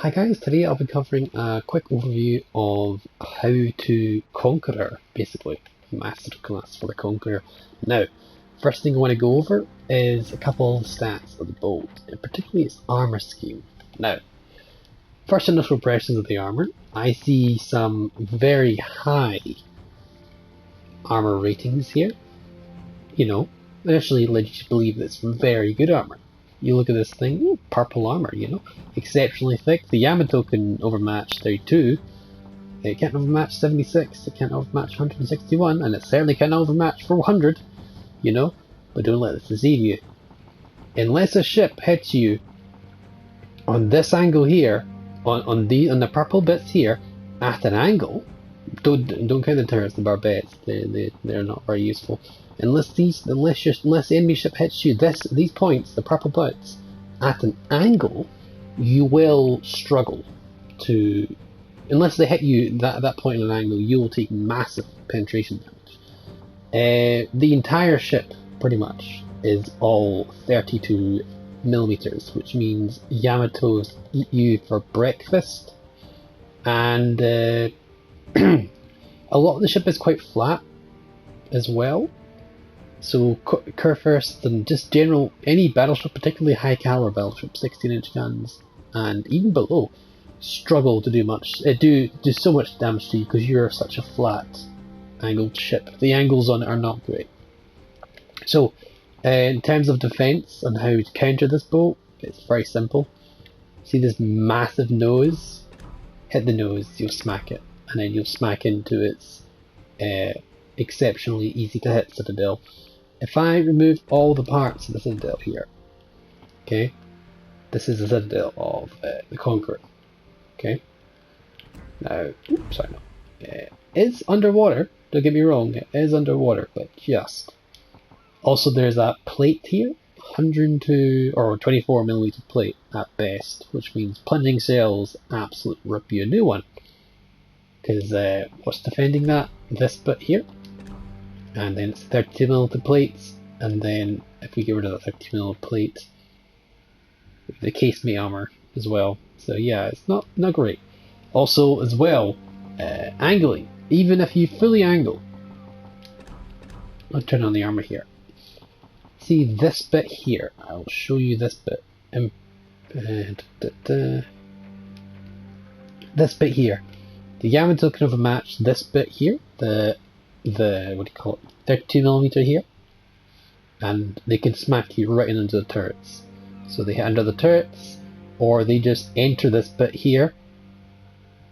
Hi guys, today I'll be covering a quick overview of how to Conqueror, basically, Masterclass for the Conqueror. Now, first thing I want to go over is a couple of stats of the boat, and particularly its armor scheme. Now, first initial impressions of the armor, I see some very high armor ratings here. You know, initially led you to believe that it's very good armor. You look at this thing, ooh, purple armor, you know, exceptionally thick. The Yamato can overmatch 32, it can't overmatch 76, it can't overmatch 161, and it certainly can't overmatch 400, you know, but don't let this deceive you. Unless a ship hits you on this angle here, on the purple bits here, at an angle, don't count the turrets, the barbettes, they're not very useful. Unless the enemy ship hits you these points, the purple bits, at an angle, you will struggle to. Unless they hit you at that point at an angle, you will take massive penetration damage. The entire ship, pretty much, is all 32 millimeters, which means Yamatos eat you for breakfast, and a lot of the ship is quite flat as well. So curve first and just general, any battleship, particularly high caliber battleship, 16-inch guns, and even below, struggle to do much. Do so much damage to you because you're such a flat angled ship. The angles on it are not great. So in terms of defense and how to counter this boat, it's very simple. See this massive nose? Hit the nose, you'll smack it, and then you'll smack into its exceptionally easy to hit citadel. If I remove all the parts of the citadel here, okay, this is the citadel of the Conqueror, okay. Now, oops, sorry, no, it's underwater. Don't get me wrong, it is underwater, but just. Also, there's that plate here, 102 or 24 millimeter plate at best, which means plunging sails absolutely rip you a new one. Because what's defending that? This bit here. And then it's 32mm plates, and then if we get rid of the 32mm plate, the casemate armor as well. So yeah, it's not great. Also as well, angling. Even if you fully angle, I'll turn on the armor here. See this bit here. I'll show you this bit. This bit here. The Yamato can overmatch this bit here. The what do you call it, 32mm here, and they can smack you right into the turrets. So they hit under the turrets, or they just enter this bit here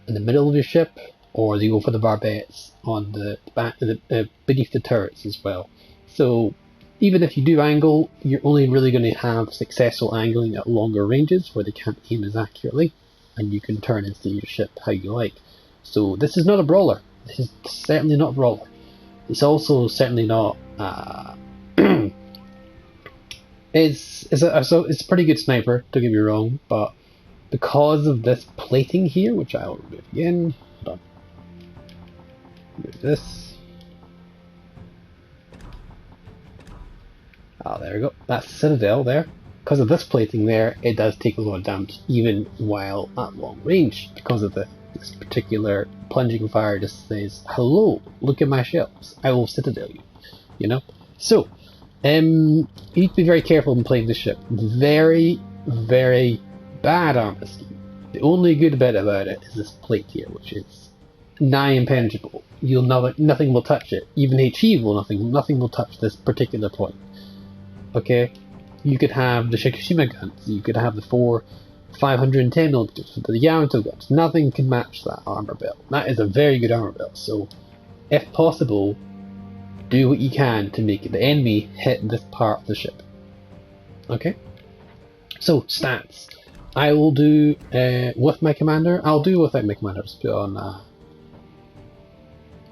in the middle of your ship, or they go for the barbettes on the back, beneath the turrets as well. So even if you do angle, you're only really going to have successful angling at longer ranges where they can't aim as accurately, and you can turn and steer your ship how you like. So this is not a brawler. This is certainly not a brawler. It's also certainly not. It's a pretty good sniper. Don't get me wrong, but because of this plating here, which I will remove again. Hold on. Remove this. Ah, there we go. That's Citadel there. Because of this plating there, it does take a lot of damage, even while at long range, because of this particular plunging fire just says, hello, look at my shells, I will citadel you, you know? So, you need to be very careful when playing this ship. Very, very bad armor scheme. The only good bit about it is this plate here, which is nigh impenetrable. Nothing will touch it. Even HE will nothing will touch this particular point. Okay? You could have the Shikishima guns, you could have the 510mm for the Yamato guns. Nothing can match that armor belt. That is a very good armor belt, so if possible, do what you can to make the enemy hit this part of the ship. Okay? So, stats. I will do with my commander. I'll do without my commander. Just put on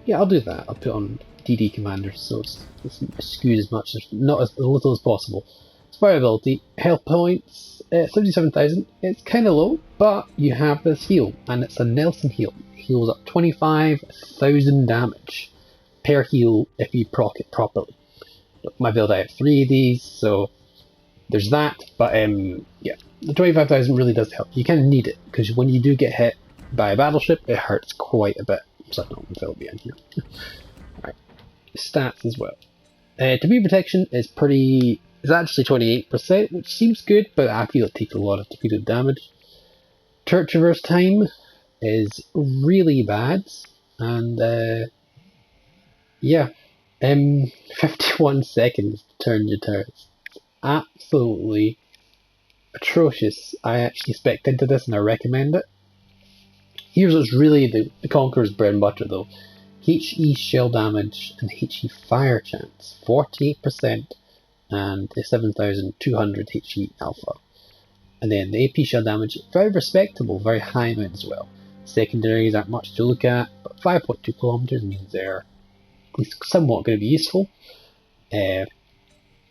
yeah, I'll do that. I'll put on DD commander, so it's skewed as much, not as little as possible. Survivability, health points, 77,000. It's kind of low, but you have this heal, and it's a Nelson heal. It heals up 25,000 damage per heal if you proc it properly. My build, I have 3 of these, so there's that, but yeah, the 25,000 really does help. You kind of need it, because when you do get hit by a battleship, it hurts quite a bit. So I don't know if in here. Alright, stats as well. Debris protection is actually 28%, which seems good, but I feel it takes a lot of defeated damage. Turret traverse time is really bad, and yeah, 51 seconds to turn your turrets. Absolutely atrocious. I actually spec'd into this and I recommend it. Here's what's really the Conqueror's bread and butter though. HE shell damage and HE fire chance, 48% and 7,200 HE alpha. And then the AP shell damage, very respectable, very high amount as well. Secondaries aren't much to look at, but 5.2 kilometers means they're at least somewhat going to be useful.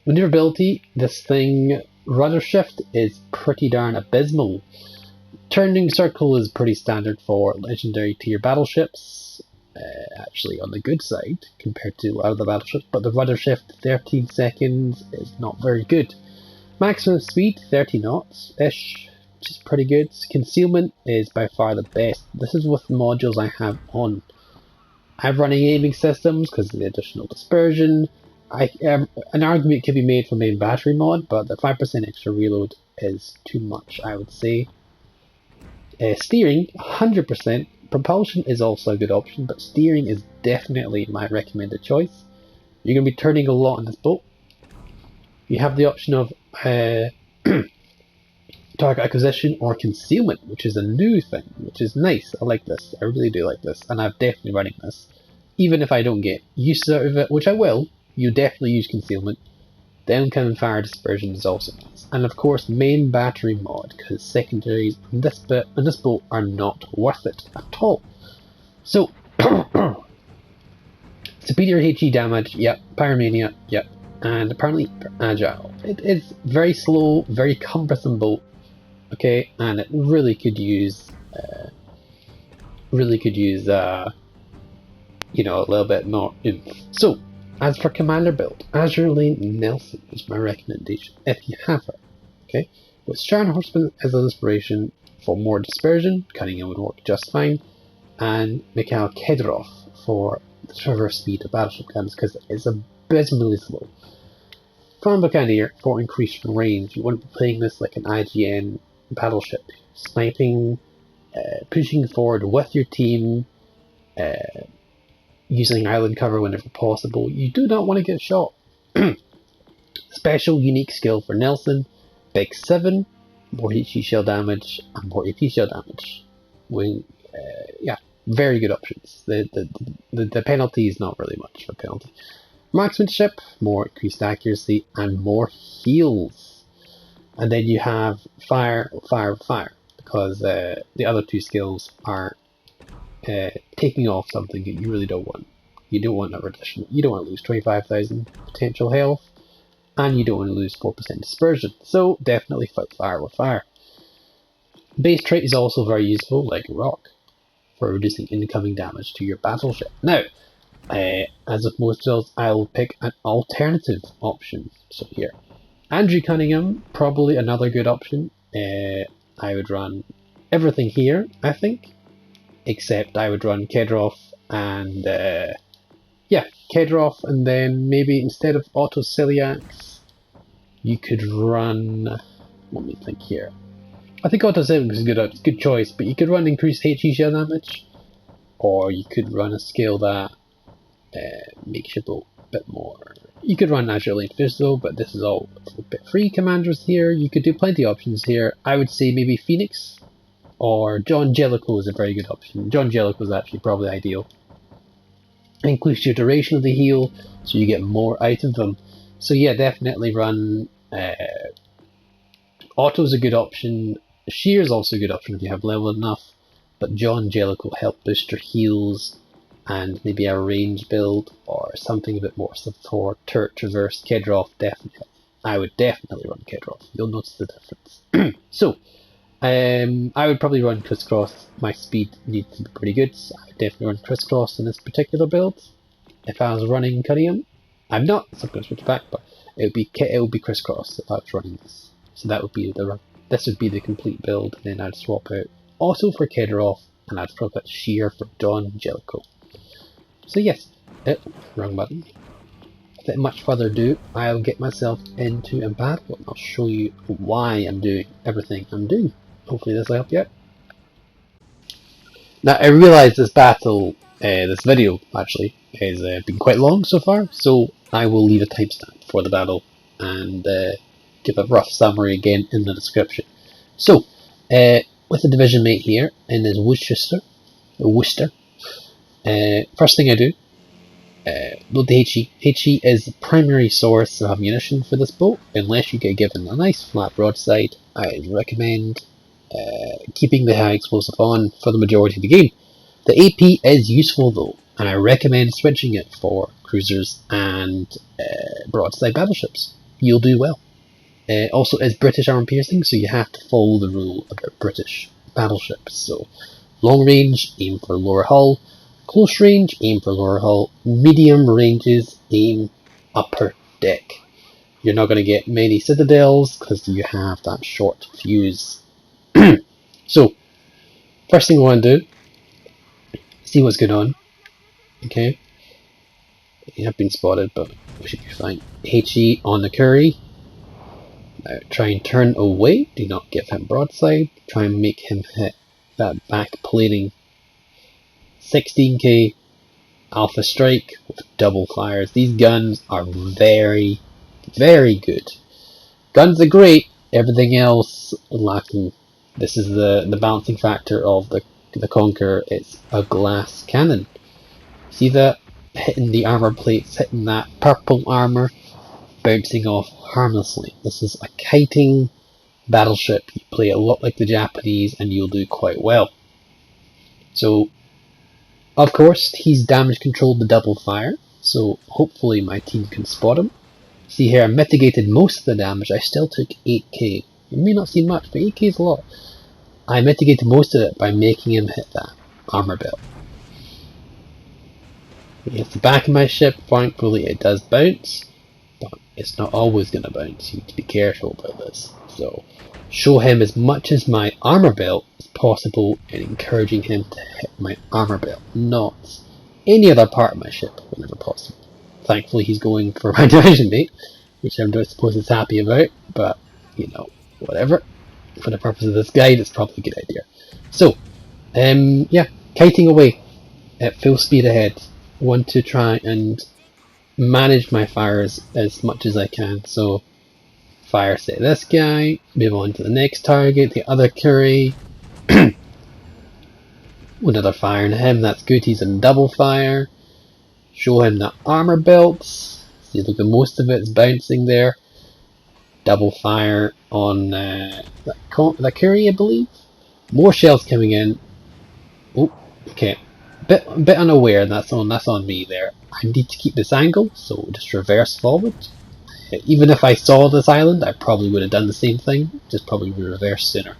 Maneuverability, this thing, rudder shift is pretty darn abysmal. Turning circle is pretty standard for legendary tier battleships, actually on the good side compared to other battleships, but the rudder shift 13 seconds is not very good. Maximum speed 30 knots-ish, which is pretty good. Concealment is by far the best. This is with the modules I have on. I'm running aiming systems because of the additional dispersion. An argument could be made for main battery mod, but the 5% extra reload is too much, I would say. Steering, 100%. Propulsion is also a good option, but steering is definitely my recommended choice. You're going to be turning a lot on this boat. You have the option of target acquisition or concealment, which is a new thing, which is nice. I like this. I really do like this, and I'm definitely running this. Even if I don't get use out of it, which I will, you definitely use concealment. Downcoming fire dispersion is also nice. And of course, main battery mod, because secondaries on this boat are not worth it at all. So, superior HE damage, yep. Pyromania, yep. And apparently agile. It is very slow, very cumbersome boat. Okay, and it really could use, you know, a little bit more oomph. So, as for commander build, Azure Lane Nelson is my recommendation if you have it. Okay, with Sharon Horseman as an inspiration for more dispersion, Cunningham would work just fine, and Mikhail Kedrov for the traverse speed of battleship guns because it's abysmally slow. Conqueror for increased range. You wouldn't be playing this like an IGN battleship. Sniping, pushing forward with your team, using island cover whenever possible. You do not want to get shot. Special unique skill for Nelson. Big 7, more HE shell damage and more AP shell damage. Yeah, very good options. The penalty is not really much of a penalty. Marksmanship, more increased accuracy and more heals. And then you have fire, because the other two skills are taking off something that you really don't want. You don't want you don't want to lose 25,000 potential health, and you don't want to lose 4% dispersion. So definitely fight fire with fire. Base trait is also very useful, like rock, for reducing incoming damage to your battleship. Now, as with most builds, I'll pick an alternative option. So here, Andrew Cunningham, probably another good option. I would run everything here, I think, except I would run Kedrov and Kedrov, and then maybe instead of auto celiacs, you could run. Let me think here. I think auto celiacs is a good choice, but you could run increased HE shell damage, or you could run a skill that makes your boat a bit more. You could run Azure Lane Physical, but this is all a bit free commanders here. You could do plenty of options here. I would say maybe Phoenix or John Jellicoe is a very good option. John Jellicoe is actually probably ideal. Increase your duration of the heal, so you get more out of them. So yeah, definitely run. Auto is a good option. Shear is also a good option if you have level enough. But John Jellicoe will help boost your heals, and maybe a range build or something a bit more support. Turret traverse, Kedrov, definitely. I would definitely run Kedrov. You'll notice the difference. So, I would probably run crisscross. My speed needs to be pretty good, so I would definitely run crisscross in this particular build. If I was running Cunningham, I'm not, so I'm going to switch back, but it would be crisscross if I was running this. So that would be this would be the complete build, and then I'd swap out Otto for Kedrov, and I'd swap out Sheer for John Jellicoe. So yes, wrong button. Without much further ado, I'll get myself into a battle, and I'll show you why I'm doing everything I'm doing. Hopefully this will help you out. Now I realise this video actually has been quite long so far, so I will leave a timestamp for the battle and give a rough summary again in the description. So, with the division mate here in his Worcester, first thing I do, load the HE. HE is the primary source of ammunition for this boat. Unless you get given a nice flat broadside, I recommend keeping the high explosive on for the majority of the game. The AP is useful though, and I recommend switching it for cruisers and broadside battleships. You'll do well. Also, it's British armor piercing, so you have to follow the rule about British battleships. So, long range, aim for lower hull. Close range, aim for lower hull. Medium ranges, aim upper deck. You're not going to get many citadels because you have that short fuse. So, first thing I want to do, see what's going on. Okay. You have been spotted, but we should be fine. HE on the Curry. Now try and turn away, do not give him broadside, try and make him hit that back plating. 16k alpha strike with double fires. These guns are very, very good. Guns are great, everything else lacking. This is the balancing factor of the Conqueror. It's a glass cannon. See that? Hitting the armor plates, hitting that purple armor, bouncing off harmlessly. This is a kiting battleship. You play a lot like the Japanese and you'll do quite well. So, of course, he's damage controlled the double fire, so hopefully my team can spot him. See here, I mitigated most of the damage. I still took 8k. It may not seem much, but 8k is a lot. I mitigated most of it by making him hit that armor belt. It's the back of my ship, thankfully it does bounce, but it's not always going to bounce. You need to be careful about this. So, show him as much as my armor belt as possible and encouraging him to hit my armor belt, not any other part of my ship whenever possible. Thankfully he's going for my division mate, which I'm not supposed to be happy about, but, you know, whatever. For the purpose of this guide, it's probably a good idea. So, yeah, kiting away at full speed ahead. Want to try and manage my fires as much as I can. So, fire say this guy, move on to the next target, the other Curry. Another fire on him, that's good, he's in double fire. Show him the armor belts. See, look, most of it's bouncing there. Double fire on the Curry, I believe. More shells coming in. Oh, okay. Bit unaware, that's on me there. I need to keep this angle, so just reverse forward. Even if I saw this island, I probably would have done the same thing, just probably reverse sooner.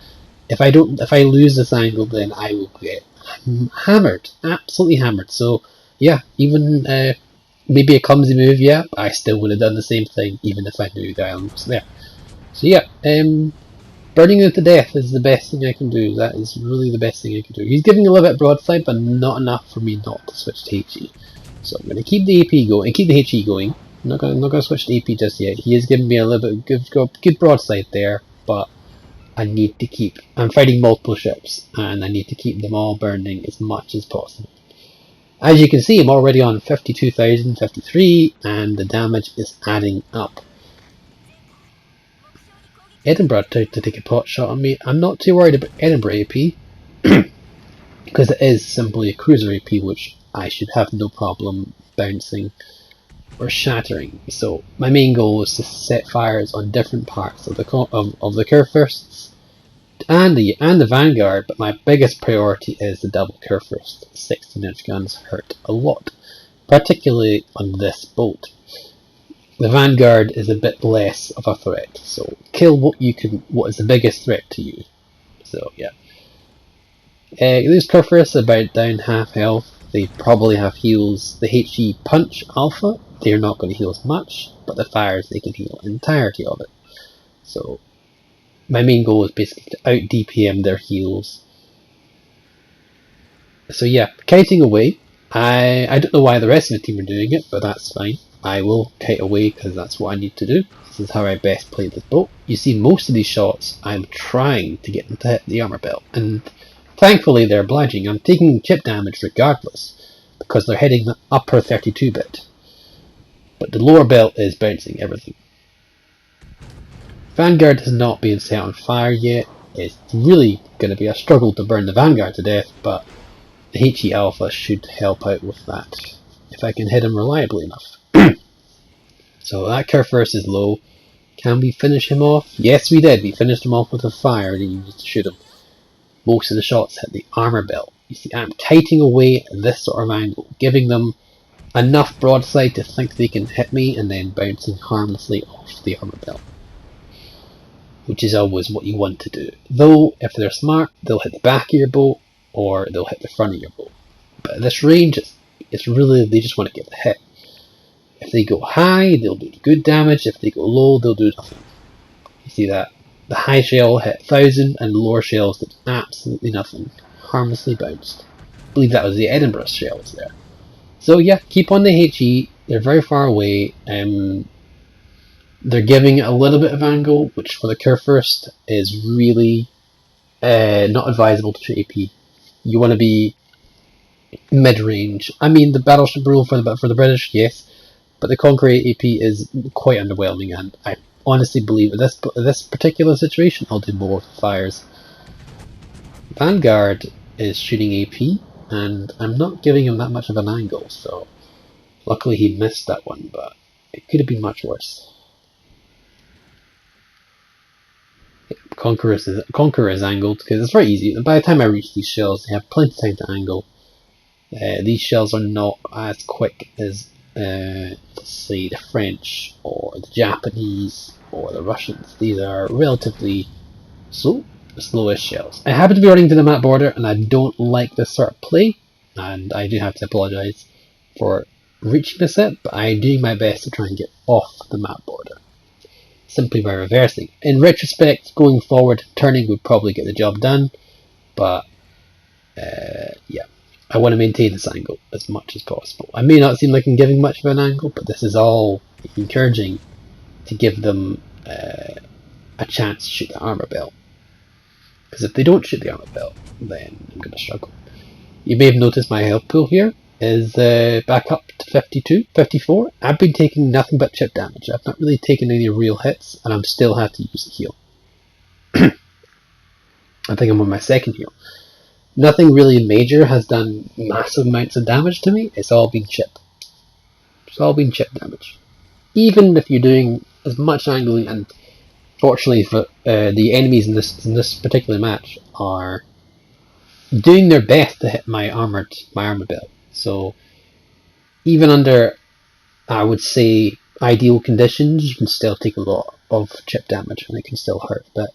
If I lose this angle, then I will get hammered, absolutely hammered. So yeah, even maybe a clumsy move, yeah, but I still would have done the same thing, even if I knew the island was there. So yeah, burning it to death is the best thing I can do. That is really the best thing I can do. He's giving a little bit broadside, but not enough for me not to switch to HE. So I'm going to keep the AP going, and keep the HE going. I'm not going to switch to AP just yet. He is giving me a little bit good broadside there, but I need to keep. I'm fighting multiple ships, and I need to keep them all burning as much as possible. As you can see, I'm already on 52,053, and the damage is adding up. Edinburgh to take a pot shot on me. I'm not too worried about Edinburgh AP because it is simply a cruiser AP, which I should have no problem bouncing or shattering. So my main goal is to set fires on different parts of the curve firsts and the Vanguard, but my biggest priority is the double curve first. 16-inch guns hurt a lot, particularly on this boat. The Vanguard is a bit less of a threat, so kill what is the biggest threat to you. So yeah. These Curfers are about down half health. They probably have heals. The HE punch alpha, they're not going to heal as much, but the fires, they can heal entirety of it. So my main goal is basically to out DPM their heals. So yeah, kiting away. I don't know why the rest of the team are doing it, but that's fine. I will kite away because that's what I need to do. This is how I best play this boat. You see, most of these shots, I'm trying to get them to hit the armor belt, and thankfully they're obliging. I'm taking chip damage regardless, because they're hitting the upper 32-bit. But the lower belt is bouncing everything. Vanguard has not been set on fire yet. It's really going to be a struggle to burn the Vanguard to death, but the HE Alpha should help out with that, if I can hit him reliably enough. So that curve first is low. Can we finish him off? Yes, we did. We finished him off with a fire and he used to shoot him. Most of the shots hit the armor belt. You see, I'm kiting away at this sort of angle, giving them enough broadside to think they can hit me and then bouncing harmlessly off the armor belt. Which is always what you want to do. Though, if they're smart, they'll hit the back of your boat or they'll hit the front of your boat. But at this range, it's really, they just want to get the hit. If they go high, they'll do good damage. If they go low, they'll do nothing. You see that? The high shell hit 1000 and the lower shells did absolutely nothing. Harmlessly bounced. I believe that was the Edinburgh shells there. So yeah, keep on the HE. They're very far away. They're giving a little bit of angle, which for the curve first is really not advisable to shoot AP. You want to be mid-range. I mean, the battleship rule for the British, yes, but the Conqueror AP is quite underwhelming, and I honestly believe in this particular situation, I'll do more fires. Vanguard is shooting AP, and I'm not giving him that much of an angle, so luckily he missed that one, but it could have been much worse. Conqueror is angled because it's very easy. By the time I reach these shells, they have plenty of time to angle. These shells are not as quick as, let's say, the French or the Japanese or the Russians. These are relatively slowish shells. I happen to be running to the map border, and I don't like this sort of play, and I do have to apologise for reaching this set, but I'm doing my best to try and get off the map border. Simply by reversing. In retrospect, going forward, turning would probably get the job done, but yeah, I want to maintain this angle as much as possible. I may not seem like I'm giving much of an angle, but this is all encouraging to give them a chance to shoot the armor belt. Because if they don't shoot the armor belt, then I'm going to struggle. You may have noticed my health pool here is back up to 52, 54. I've been taking nothing but chip damage. I've not really taken any real hits, and I'm still have to use the heal. I think I'm on my second heal. Nothing really major has done massive amounts of damage to me. It's all been chip. It's all been chip damage. Even if you're doing as much angling, and fortunately for the enemies in this particular match are doing their best to hit my armor belt. So even under, I would say, ideal conditions, you can still take a lot of chip damage and it can still hurt. But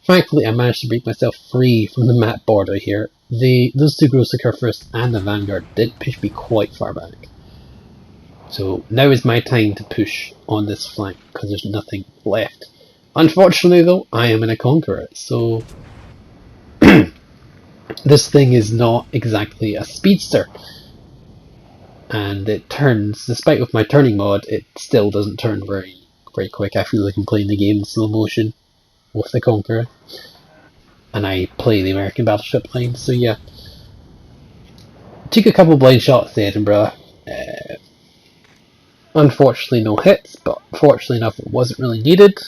thankfully, I managed to break myself free from the map border here. Those two girls, the curve first and the Vanguard, did push me quite far back. So now is my time to push on this flank because there's nothing left. Unfortunately, though, I am in a Conqueror, so this thing is not exactly a speedster. And it turns, despite with my turning mod, it still doesn't turn very quick. I feel like I'm playing the game in slow motion with the Conqueror. And I play the American Battleship line, so yeah. Took a couple blind shots to Edinburgh. Unfortunately no hits, but fortunately enough it wasn't really needed.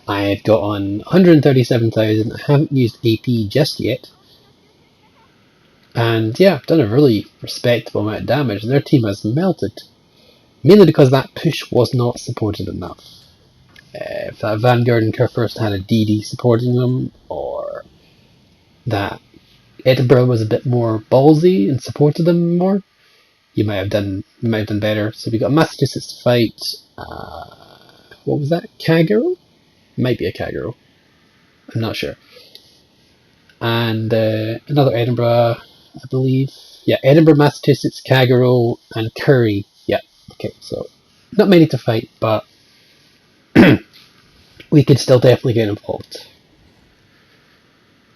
I've got on 137,000, I haven't used AP just yet. And yeah, I've done a really respectable amount of damage, and their team has melted. Mainly because that push was not supported enough. If that Vanguard and Curve first had a DD supporting them, or that Edinburgh was a bit more ballsy and supported them more, you might have done better. So we got Massachusetts to fight. What was that? Kagero? Might be a Kagero. I'm not sure. And another Edinburgh. I believe. Yeah, Edinburgh, Massachusetts, Kagero, and Curry. Yeah, okay, so not many to fight, but we could still definitely get involved.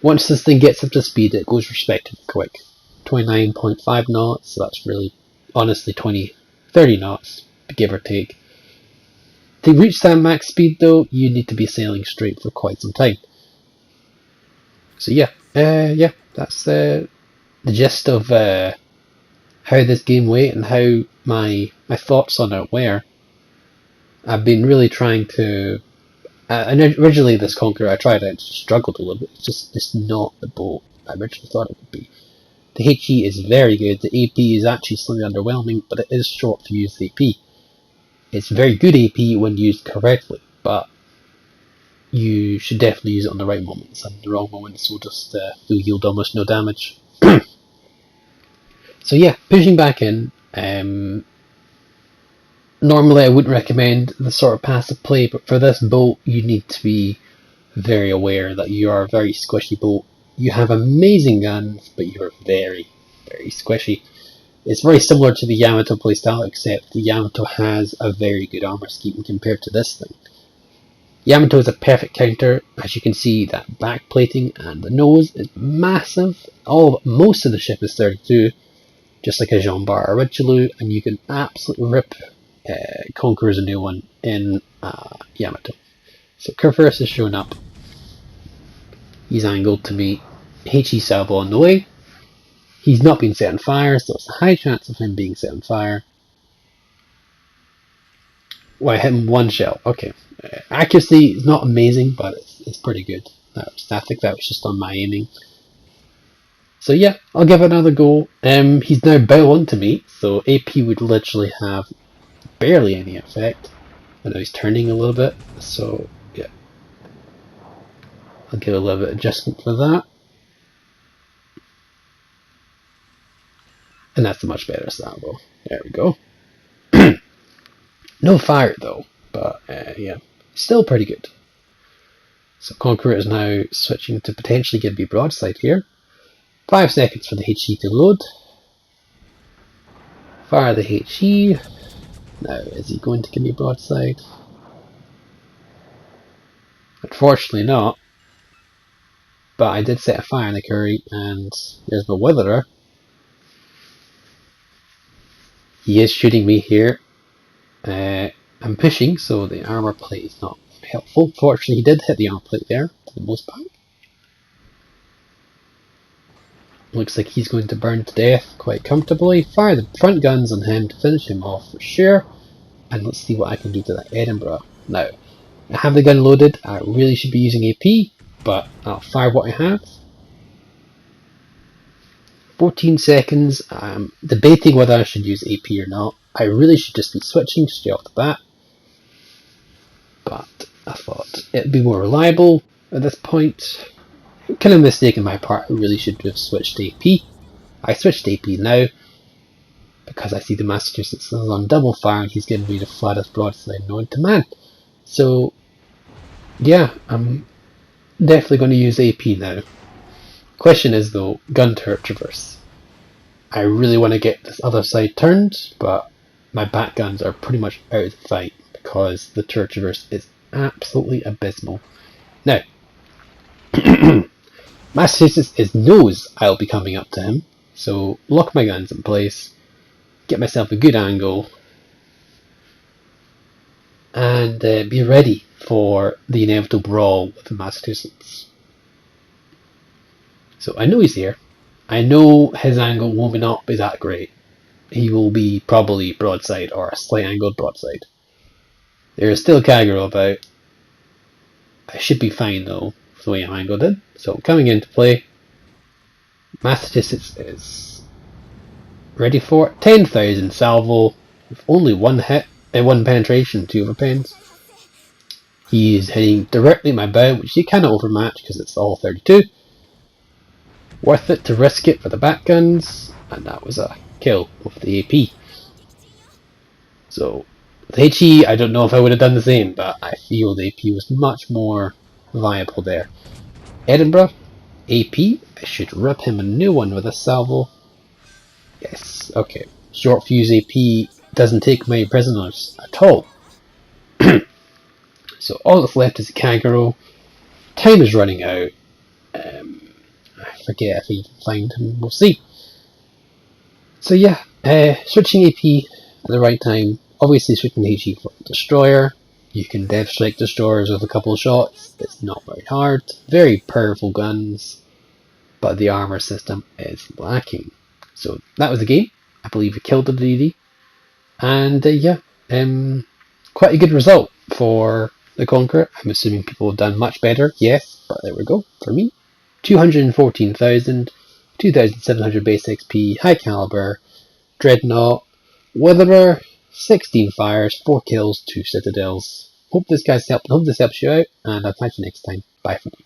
Once this thing gets up to speed, it goes respectively quick. 29.5 knots, so that's really, honestly, 30 knots, give or take. To reach that max speed, though, you need to be sailing straight for quite some time. So yeah, that's the gist of how this game went and how my thoughts on it were. I've been really trying to. And originally, this Conqueror I tried out struggled a little bit. It's just not the boat I originally thought it would be. The HE is very good. The AP is actually slightly underwhelming, but it is short to use the AP. It's very good AP when used correctly, but you should definitely use it on the right moments, and the wrong moments will just yield almost no damage. So yeah, pushing back in. Normally I wouldn't recommend this sort of passive play, but for this boat you need to be very aware that you are a very squishy boat. You have amazing guns, but you're very, very squishy. It's very similar to the Yamato playstyle, except the Yamato has a very good armor scheme compared to this thing. Yamato is a perfect counter. As you can see, that backplating and the nose is massive. Most of the ship is 32, just like a Jean Bar originally, and you can absolutely rip Conqueror's a new one in Yamato. So Curfirst is showing up. He's angled to meet HE Salvo on the way. He's not been set on fire, so it's a high chance of him being set on fire. Well, I hit him one shell. Okay. Accuracy is not amazing, but it's pretty good. I think that was just on my aiming. So yeah, I'll give it another go. He's now bow on to me, so AP would literally have barely any effect. I know he's turning a little bit, so yeah. I'll give a little bit of adjustment for that. And that's a much better salvo. There we go. No fire though, but yeah, still pretty good. So Conqueror is now switching to potentially give me broadside here. 5 seconds for the HE to load. Fire the HE. Now, is he going to give me broadside? Unfortunately not. But I did set a fire in the Curry, and there's my witherer. He is shooting me here. I'm pushing, so the armor plate is not helpful. Fortunately, he did hit the armor plate there, for the most part. Looks like he's going to burn to death quite comfortably. Fire the front guns on him to finish him off for sure. And let's see what I can do to that Edinburgh. Now, I have the gun loaded. I really should be using AP, but I'll fire what I have. 14 seconds. I'm debating whether I should use AP or not. I really should just be switching straight off the bat. But I thought it'd be more reliable at this point. Kind of a mistake on my part. I really should have switched to AP. I switched to AP now because I see the Massachusetts is on double fire and he's giving me the flattest broadside known to man. So yeah, I'm definitely going to use AP now. Question is though, gun turret traverse. I really want to get this other side turned, but my back guns are pretty much out of the fight because the turret traverse is absolutely abysmal. Now, Massachusetts knows I'll be coming up to him, so lock my guns in place, get myself a good angle, and be ready for the inevitable brawl with the Massachusetts. So I know he's here. I know his angle will not be that great. He will be probably broadside or a slight angled broadside. There is still Kagero about. I should be fine though, with the way I'm angled in. So coming into play, Massachusetts is ready for it. 10,000 salvo with only one hit, one penetration, 2 overpens. He's hitting directly at my bow, which he cannot overmatch because it's all 32. Worth it to risk it for the back guns, and that was a kill with the AP. So the HE, I don't know if I would have done the same, but I feel the AP was much more viable there. Edinburgh, AP. I should rip him a new one with a salvo. Yes, okay. Short fuse AP doesn't take many prisoners at all. So all that's left is a conqueror. Time is running out. I forget if I can find him. We'll see. So yeah, switching AP at the right time. Obviously switching HE for destroyer. You can dev strike destroyers with a couple of shots. It's not very hard. Very powerful guns, but the armor system is lacking. So that was the game. I believe we killed the DD. And yeah, quite a good result for the Conqueror. I'm assuming people have done much better. Yes, but there we go. For me, 214,000, 2,700 base XP, high caliber, dreadnought, Witherer, 16 fires, 4 kills, 2 citadels. Hope this helps you out, and I'll catch you next time. Bye for now.